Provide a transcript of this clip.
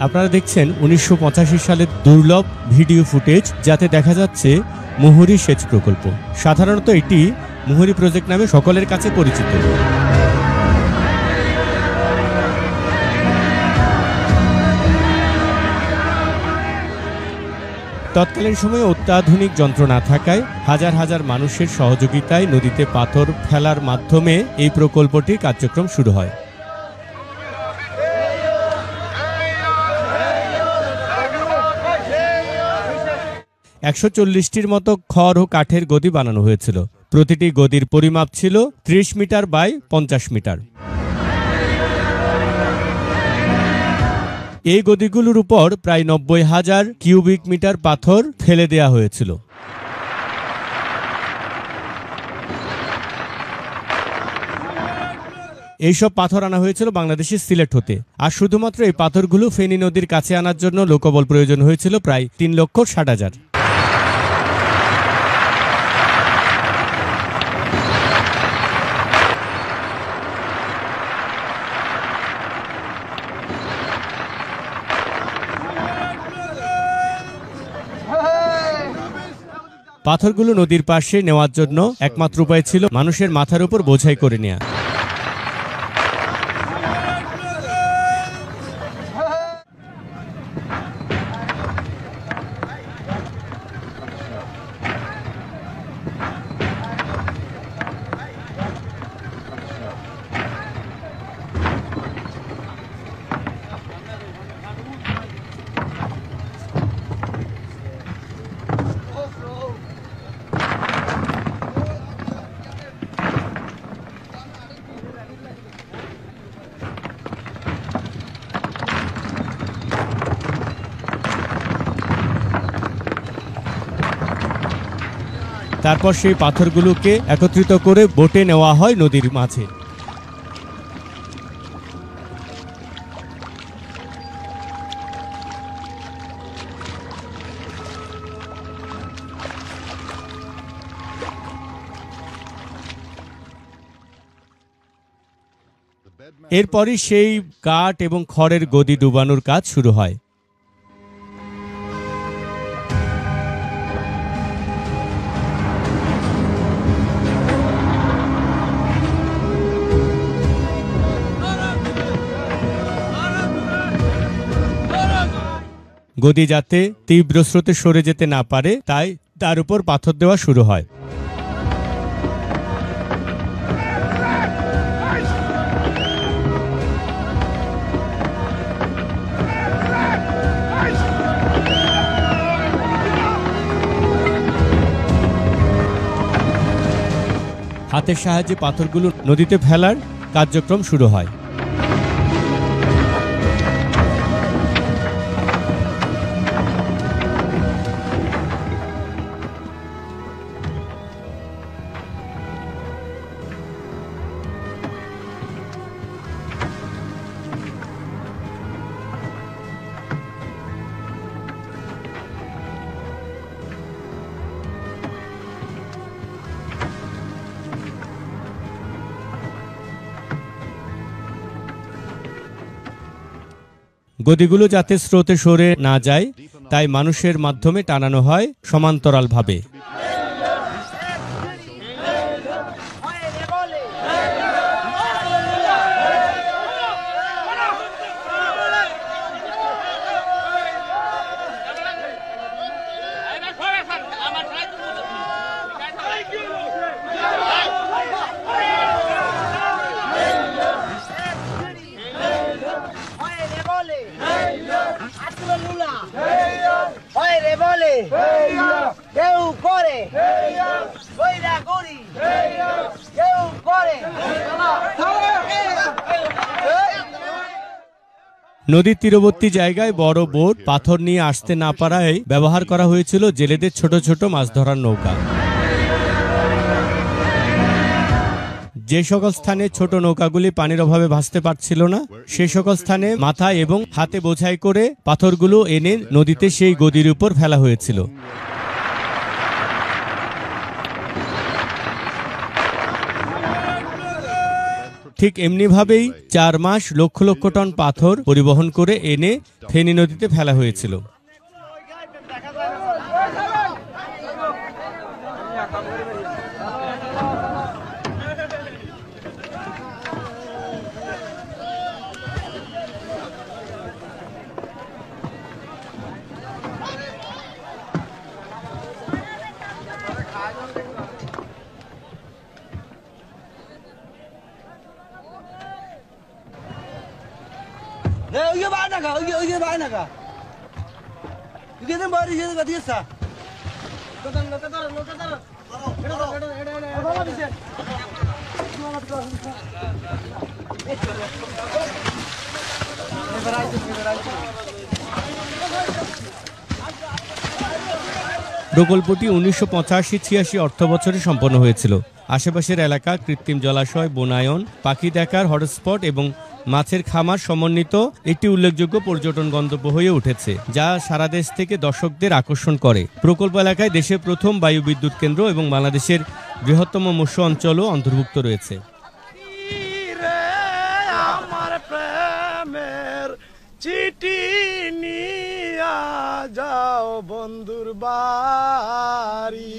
আপনারা দেখছেন 1985 সালের দুর্লভ ভিডিও ফুটেজ, যাতে দেখা যাচ্ছে মুহুরী সেচ প্রকল্প। সাধারণত এটি মুহুরী প্রজেক্ট নামে সকলের কাছে পরিচিত। তৎকালীন সময়ে অত্যাধুনিক যন্ত্র না থাকায় হাজার হাজার মানুষের সহযোগিতায় নদীতে পাথর ফেলার মাধ্যমে এই প্রকল্পটির কার্যক্রম শুরু হয়। 140টির মতো খড় ও কাঠের গদি বানানো হয়েছিল। প্রতিটি গদির পরিমাপ ছিল 30 মিটার বাই 50 মিটার। এই গদিগুলোর উপর প্রায় 90,000 কিউবিক মিটার পাথর ফেলে দেয়া হয়েছিল। এইসব পাথর আনা হয়েছিল বাংলাদেশের সিলেট হতে। আর শুধুমাত্র এই পাথরগুলো ফেনী নদীর কাছে আনার জন্য লোকবল প্রয়োজন হয়েছিল প্রায় 3,60,000। পাথরগুলো নদীর পাশে নেওয়ার জন্য একমাত্র উপায় ছিল মানুষের মাথার উপর বোঝাই করে নেওয়া। তারপর সেই পাথরগুলোকে একত্রিত করে বোটে নেওয়া হয় নদীর মাঝে। এরপরই সেই কাঠ এবং খড়ের গদি ডুবানোর কাজ শুরু হয়। গদি যাতে তীব্র স্রোতে সরে যেতে না পারে তাই তার উপর পাথর দেওয়া শুরু হয়। হাতের সাহায্যে পাথরগুলো নদীতে ফেলার কার্যক্রম শুরু হয়। গদিগুলো যাতে স্রোতে সরে না যায় তাই মানুষের মাধ্যমে টানানো হয় সমান্তরালভাবে। নদীর তীরবর্তী জায়গায় বড় বোট পাথর নিয়ে আসতে না পারায় ব্যবহার করা হয়েছিল জেলেদের ছোট ছোট মাছ ধরার নৌকা। যে সকল স্থানে ছোট নৌকাগুলি পানির অভাবে ভাসতে পারছিল না সে সকল স্থানে মাথায় এবং হাতে বোঝাই করে পাথরগুলো এনে নদীতে সেই গদির উপর ফেলা হয়েছিল। ঠিক এমনিভাবেই 4 মাস লক্ষ লক্ষ টন পাথর পরিবহন করে এনে ফেনী নদীতে ফেলা হয়েছিল। প্রকল্পটি 1985-86 অর্থবছরে সম্পন্ন হয়েছিল। আশেপাশের এলাকা, কৃত্রিম জলাশয়, বনায়ন, পাখি দেখার হটস্পট এবং মাছের খামার সমন্বিত একটি উল্লেখযোগ্য পর্যটন গন্তব্য হয়ে উঠেছে, যা সারা দেশ থেকে দর্শকদের আকর্ষণ করে। প্রকল্প এলাকায় দেশের প্রথম বায়ু বিদ্যুৎ কেন্দ্র এবং বাংলাদেশের বৃহত্তম মৎস্য অঞ্চলও অন্তর্ভুক্ত রয়েছে। চিঠি নিয়া যাও বন্ধুর বাড়ি।